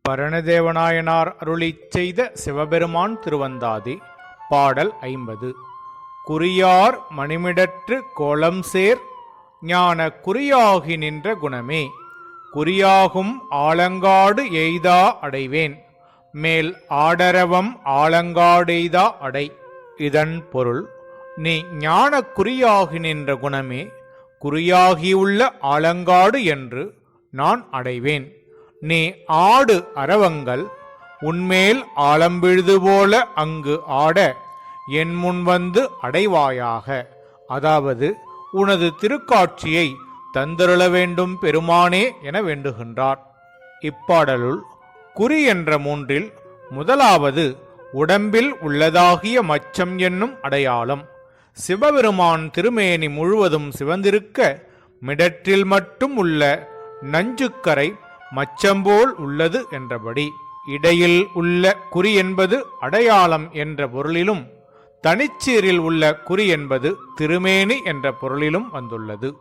பரணதேவநாயனார் அருளிச் செய்த சிவபெருமான் திருவந்தாதி. பாடல் 50. குறியார் மணிமிடற்று கோலம் சேர் ஞான குறியாகி நின்ற குணமே, குறியாகும் ஆலங்காடு எய்தா அடைவேன், மேல் ஆடரவம் ஆலங்காடெய்தா அடை. இதன் பொருள், நீ ஞான குறியாகி நின்ற குணமே, குறியாகியுள்ள ஆலங்காடு என்று நான் அடைவேன். நீ ஆடு அரவங்கள் உன்மேல் ஆலம்பிழுது போல அங்கு ஆட என் முன் வந்து அடைவாயாக. அதாவது, உனது திருக்காட்சியை தந்தருள வேண்டும் பெருமானே என வேண்டுகின்றார். இப்பாடலுள் குறி என்ற மூன்றில் முதலாவது உடம்பில் உள்ளதாகிய மச்சம் என்னும் அடையாளம். சிவபெருமான் திருமேனி முழுவதும் சிவந்திருக்க மிடற்றில் மட்டும் உள்ள நஞ்சுக்கரை மச்சம்போல் உள்ளது என்றபடி, இடையில் உள்ள குறி என்பது அடையாளம் என்ற பொருளிலும், தனிச்சீரில் உள்ள குறி என்பது திருமேனி என்ற பொருளிலும் வந்துள்ளது.